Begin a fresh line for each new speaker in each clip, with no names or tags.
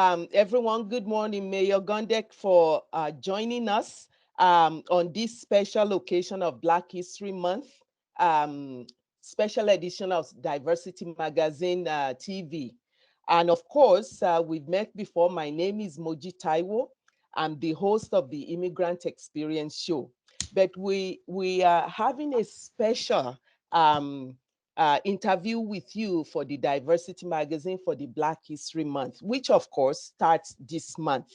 Everyone, good morning. Mayor Gondek for joining us on this special occasion of Black History Month, um, special edition of Diversity Magazine TV. And of course, we've met before. My name is Moji Taiwo. I'm the host of the Immigrant Experience Show. But we are having a special interview with you for the Diversity Magazine for the Black History Month, which of course starts this month.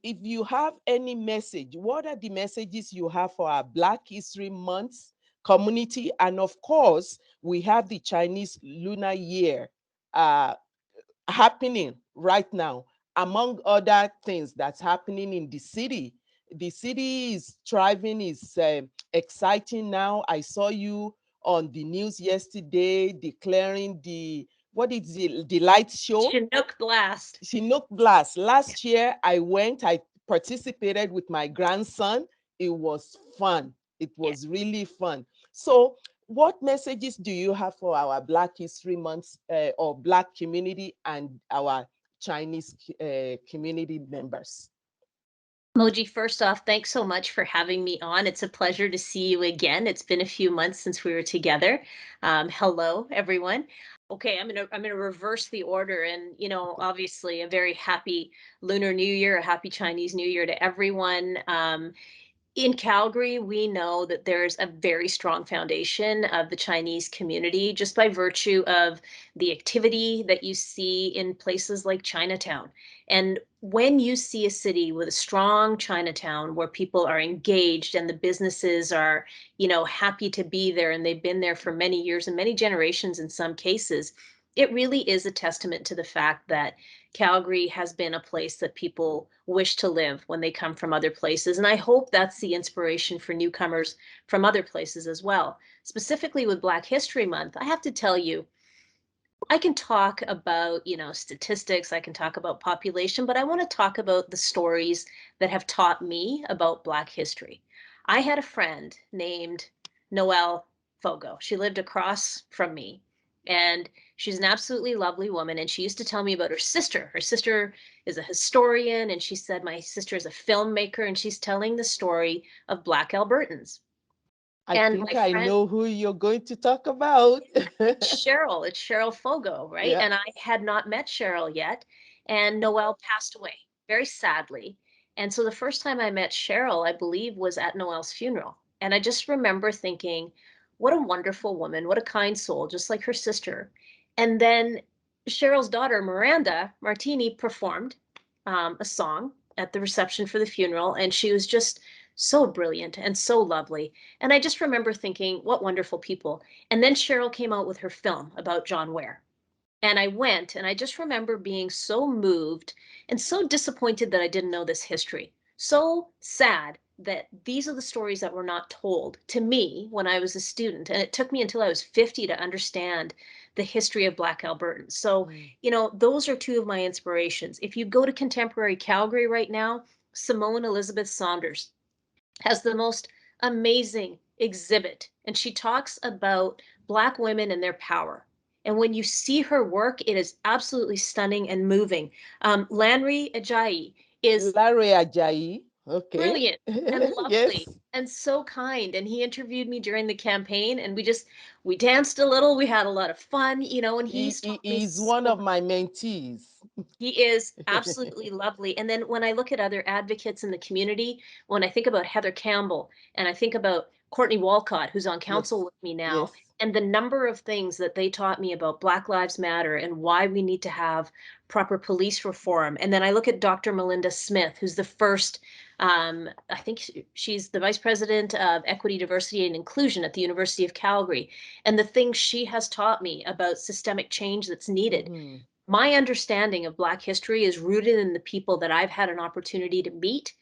If you have any message, what are the messages you have for our Black History Month community? And of course, we have the Chinese Lunar Year happening right now, among other things that's happening in the city. The city is thriving, is exciting now. I saw you on the news yesterday declaring what is the light show?
Chinook Blast.
Chinook Blast. Last year I participated with my grandson. It was fun. It was really fun. So what messages do you have for our Black History Month or Black community and our Chinese community members?
Moji, first off, thanks so much for having me on. It's a pleasure to see you again. It's been a few months since we were together. Hello, everyone. Okay, I'm gonna reverse the order, and obviously, a very happy Lunar New Year, a happy Chinese New Year to everyone. In Calgary, we know that there's a very strong foundation of the Chinese community just by virtue of the activity that you see in places like Chinatown. And when you see a city with a strong Chinatown where people are engaged and the businesses are, happy to be there and they've been there for many years and many generations in some cases, it really is a testament to the fact that Calgary has been a place that people wish to live when they come from other places. And I hope that's the inspiration for newcomers from other places as well. Specifically with Black History Month, I have to tell you, I can talk about, statistics, I can talk about population, but I want to talk about the stories that have taught me about Black history. I had a friend named Noelle Fogo. She lived across from me, and she's an absolutely lovely woman. And she used to tell me about her sister. Her sister is a historian, and she said, my sister is a filmmaker, and she's telling the story of Black Albertans.
I
And my
think I
friend,
know who you're going to talk about.
It's Cheryl Fogo, right?
Yeah.
And I had not met Cheryl yet, and Noelle passed away very sadly. And so the first time I met Cheryl, I believe, was at Noelle's funeral. And I just remember thinking, what a wonderful woman, what a kind soul, just like her sister. And then Cheryl's daughter, Miranda Martini, performed a song at the reception for the funeral, and she was just so brilliant and so lovely. And I just remember thinking, what wonderful people. And then Cheryl came out with her film about John Ware. And I went, and I just remember being so moved and so disappointed that I didn't know this history. So sad that these are the stories that were not told to me when I was a student. And it took me until I was 50 to understand the history of Black Albertans. So, those are two of my inspirations. If you go to contemporary Calgary right now, Simone Elizabeth Saunders has the most amazing exhibit, and she talks about Black women and their power. And when you see her work, it is absolutely stunning and moving. Lanry Ajayi is
Larry Ajayi. Okay.
brilliant and lovely
Yes.
and so kind. And he interviewed me during the campaign, and we danced a little. We had a lot of fun, and
He,
he's
he
taught me
is
so
one of
much.
my mentees.
He is absolutely lovely. And then when I look at other advocates in the community, when I think about Heather Campbell and I think about Courtney Walcott, who's on council
Yes.
with me now,
Yes.
and the number of things that they taught me about Black Lives Matter and why we need to have proper police reform. And then I look at Dr. Melinda Smith, who's the first, I think she's the vice president of equity, diversity, and inclusion at the University of Calgary. And the things she has taught me about systemic change that's needed.
Mhm.
My understanding of Black history is rooted in the people that I've had an opportunity to meet,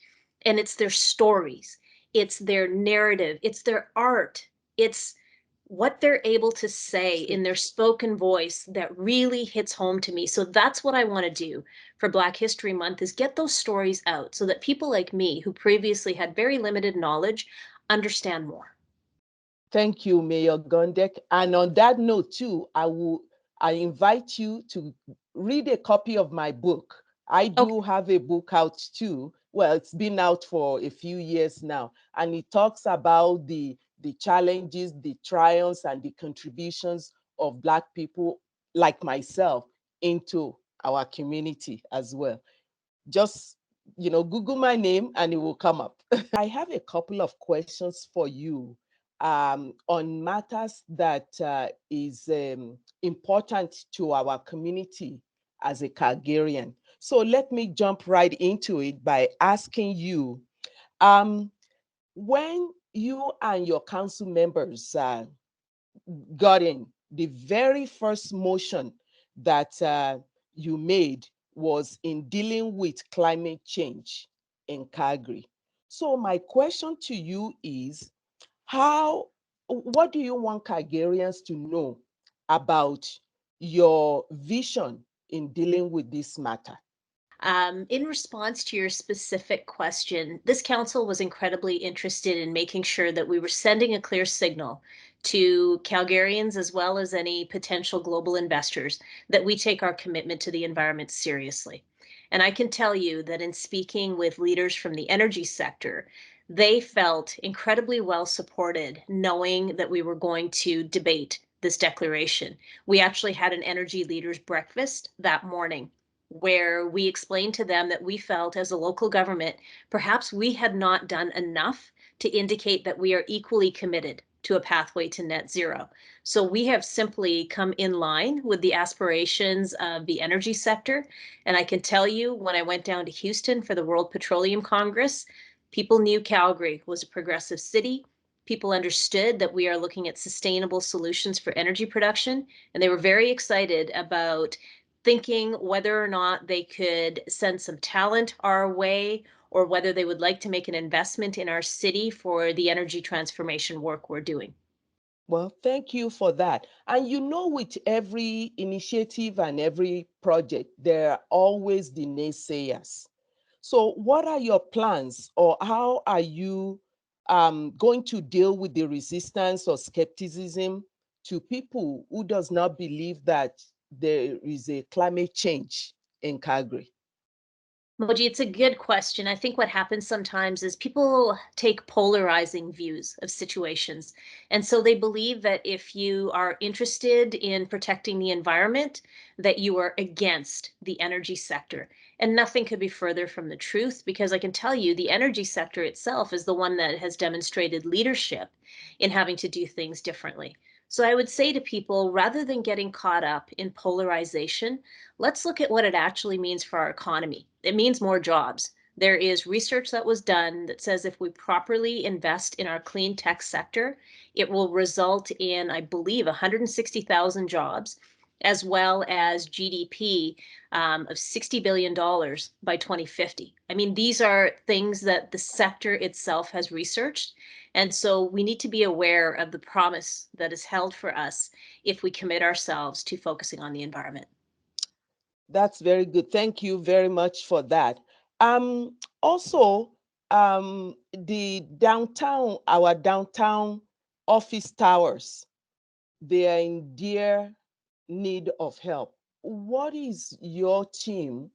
and it's their stories, it's their narrative, it's their art, it's what they're able to say in their spoken voice that really hits home to me. So that's what I want to do for Black History Month, is get those stories out so that people like me who previously had very limited knowledge understand more.
Thank you, Mayor Gondek. And on that note, too, I invite you to read a copy of my book. I
Okay.
do have a book out too. Well, it's been out for a few years now, and it talks about the challenges, the triumphs, and the contributions of Black people like myself into our community as well. Just, Google my name and it will come up. I have a couple of questions for you on matters that is important to our community as a Calgarian. So let me jump right into it by asking you, um, when you and your council members got in, the very first motion that you made was in dealing with climate change in Calgary. So my question to you is, how, what do you want Calgarians to know about your vision in dealing with this matter?
In response to your specific question, this council was incredibly interested in making sure that we were sending a clear signal to Calgarians as well as any potential global investors that we take our commitment to the environment seriously. And I can tell you that in speaking with leaders from the energy sector, they felt incredibly well supported knowing that we were going to debate this declaration. We actually had an energy leaders breakfast that morning where we explained to them that we felt as a local government, perhaps we had not done enough to indicate that we are equally committed to a pathway to net zero. So we have simply come in line with the aspirations of the energy sector. And I can tell you, when I went down to Houston for the World Petroleum Congress, people knew Calgary was a progressive city. People understood that we are looking at sustainable solutions for energy production, and they were very excited about thinking whether or not they could send some talent our way or whether they would like to make an investment in our city for the energy transformation work we're doing.
Well, thank you for that. And with every initiative and every project, there are always the naysayers. So, what are your plans, or how are you going to deal with the resistance or skepticism to people who does not believe that there is a climate change in Calgary?
Moji, it's a good question. I think what happens sometimes is people take polarizing views of situations. And so they believe that if you are interested in protecting the environment, that you are against the energy sector. And nothing could be further from the truth, because I can tell you the energy sector itself is the one that has demonstrated leadership in having to do things differently. So I would say to people, rather than getting caught up in polarization, let's look at what it actually means for our economy. It means more jobs. There is research that was done that says if we properly invest in our clean tech sector, it will result in, I believe, 160,000 jobs, as well as GDP of $60 billion by 2050. I mean, these are things that the sector itself has researched. And so we need to be aware of the promise that is held for us if we commit ourselves to focusing on the environment.
That's very good. Thank you very much for that. Also, our downtown office towers, they are in dear need of help. What is your team,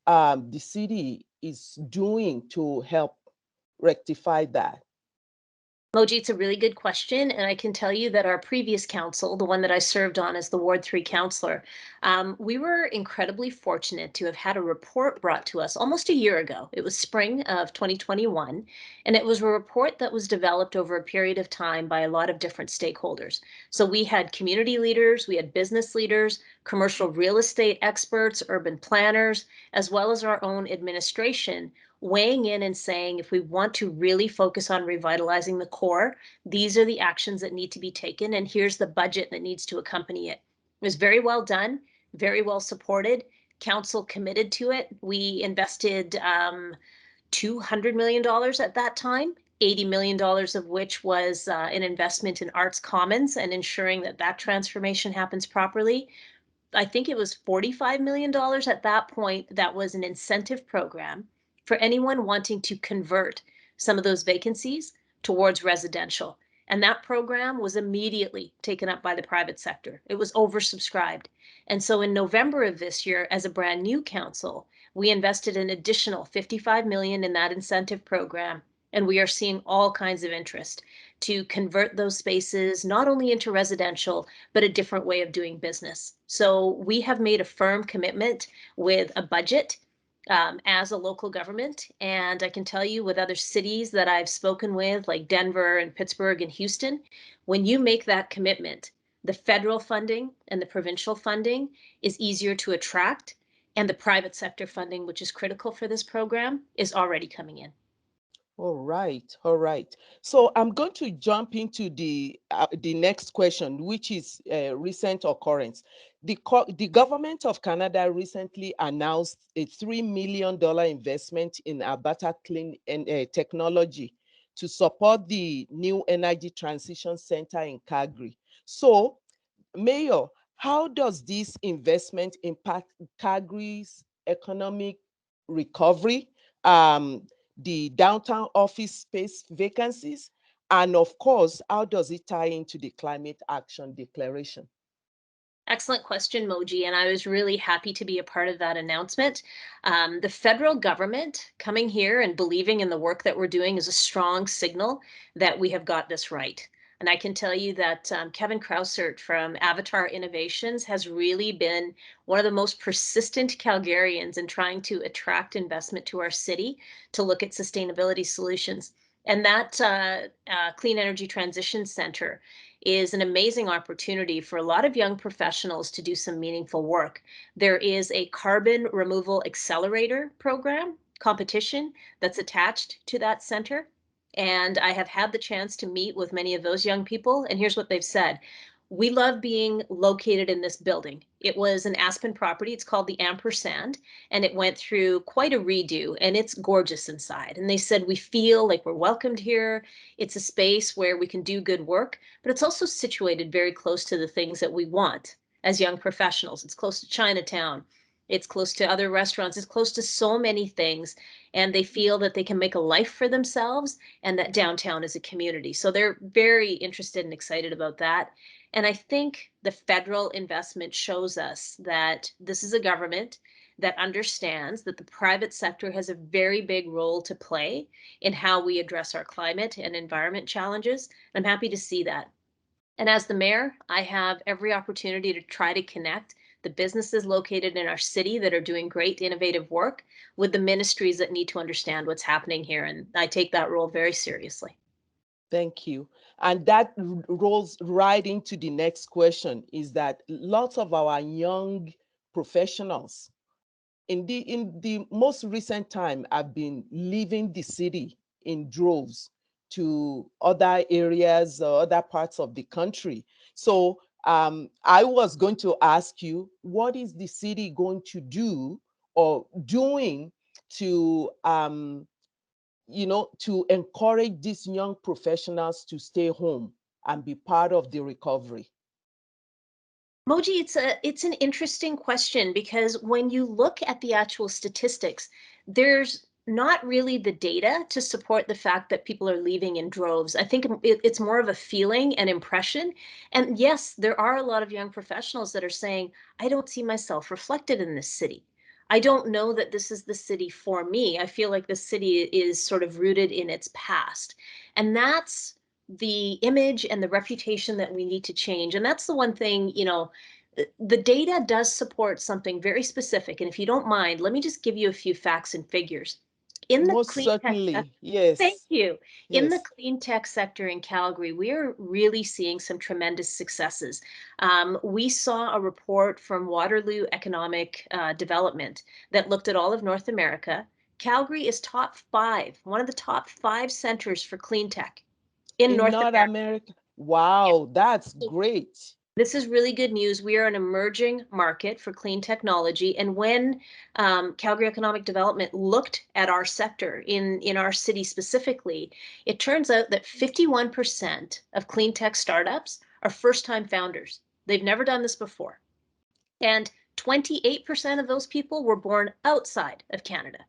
the city, is doing to help rectify that?
Moji, it's a really good question. And I can tell you that our previous council, the one that I served on as the Ward 3 councillor, we were incredibly fortunate to have had a report brought to us almost a year ago. It was spring of 2021. And it was a report that was developed over a period of time by a lot of different stakeholders. So we had community leaders, we had business leaders, commercial real estate experts, urban planners, as well as our own administration weighing in and saying, if we want to really focus on revitalizing the core, these are the actions that need to be taken, and here's the budget that needs to accompany it. It was very well done, very well supported. Council committed to it. We invested $200 million at that time. $80 million of which was an investment in Arts Commons and ensuring that that transformation happens properly. I think it was $45 million at that point. That was an incentive program for anyone wanting to convert some of those vacancies towards residential. And that program was immediately taken up by the private sector. It was oversubscribed. And so in November of this year, as a brand new council, We invested an additional 55 million in that incentive program, and we are seeing all kinds of interest to convert those spaces not only into residential, but a different way of doing business. So we have made a firm commitment with a budget as a local government. And I can tell you with other cities that I've spoken with, like Denver and Pittsburgh and Houston, when you make that commitment, the federal funding and the provincial funding is easier to attract. And the private sector funding, which is critical for this program, is already coming in.
All right, all right. So I'm going to jump into the next question, which is a recent occurrence. The government of Canada recently announced a $3 million investment in Alberta Clean Technology to support the new energy transition center in Calgary. So, Mayor, how does this investment impact Calgary's economic recovery, the downtown office space vacancies, and of course, how does it tie into the climate action declaration?
Excellent question, Moji. And I was really happy to be a part of that announcement. The federal government coming here and believing in the work that we're doing is a strong signal that we have got this right. And I can tell you that Kevin Krausert from Avatar Innovations has really been one of the most persistent Calgarians in trying to attract investment to our city to look at sustainability solutions. And that Clean Energy Transition Center is an amazing opportunity for a lot of young professionals to do some meaningful work. There is a carbon removal accelerator program competition that's attached to that center. And I have had the chance to meet with many of those young people. And here's what they've said. We love being located in this building. It was an Aspen property. It's called the Ampersand, and it went through quite a redo, and it's gorgeous inside. And they said, we feel like we're welcomed here. It's a space where we can do good work, but it's also situated very close to the things that we want as young professionals. It's close to Chinatown. It's close to other restaurants. It's close to so many things. And they feel that they can make a life for themselves and that downtown is a community. So they're very interested and excited about that. And I think the federal investment shows us that this is a government that understands that the private sector has a very big role to play in how we address our climate and environment challenges. I'm happy to see that. And as the mayor, I have every opportunity to try to connect the businesses located in our city that are doing great innovative work with the ministries that need to understand what's happening here. And I take that role very seriously.
Thank you. And that rolls right into the next question is that lots of our young professionals in the most recent time have been leaving the city in droves to other areas or other parts of the country. So I was going to ask you, what is the city going to do or doing to to encourage these young professionals to stay home and be part of the recovery?
Moji, it's an interesting question because when you look at the actual statistics, there's not really the data to support the fact that people are leaving in droves. I think it's more of a feeling and impression. And yes, there are a lot of young professionals that are saying, I don't see myself reflected in this city. I don't know that this is the city for me. I feel like the city is sort of rooted in its past. And that's the image and the reputation that we need to change. And that's the one thing, the data does support something very specific. And if you don't mind, let me just give you a few facts and figures. In the
Most
clean tech sector,
certainly.
thank
Yes.
you. In the
Yes.
clean tech sector in Calgary, we are really seeing some tremendous successes. We saw a report from Waterloo Economic Development that looked at all of North America. Calgary is top five, one of the top five centers for clean tech in
In
North
North
America.
America. Wow, that's great.
This is really good news. We are an emerging market for clean technology. And when Calgary Economic Development looked at our sector in our city specifically, it turns out that 51% of clean tech startups are first time founders. They've never done this before. And 28% of those people were born outside of Canada.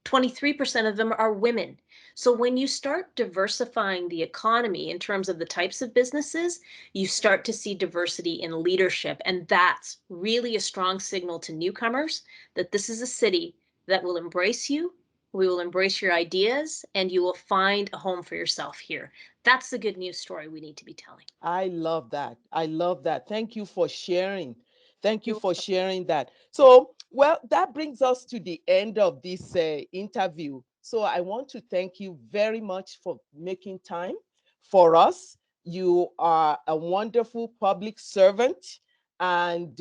23% of them are women. So when you start diversifying the economy in terms of the types of businesses, you start to see diversity in leadership. And that's really a strong signal to newcomers that this is a city that will embrace you. We will embrace your ideas, and you will find a home for yourself here. That's the good news story we need to be telling.
I love that. I love that. Thank you for sharing. Thank you
You're
for
welcome.
sharing that. So, well, that brings us to the end of this interview. So, I want to thank you very much for making time for us. You are a wonderful public servant, and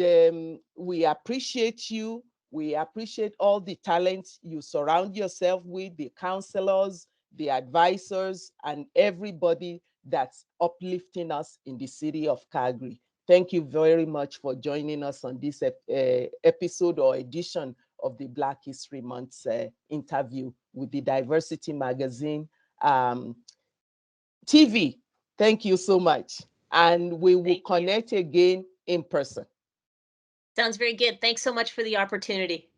we appreciate you. We appreciate all the talents you surround yourself with, the counselors, the advisors, and everybody that's uplifting us in the city of Calgary. Thank you very much for joining us on this episode or edition of the Black History Month interview with the Diversity Magazine TV. Thank you so much. And we will
Thank you.
connect again in person.
Sounds very good. Thanks so much for the opportunity.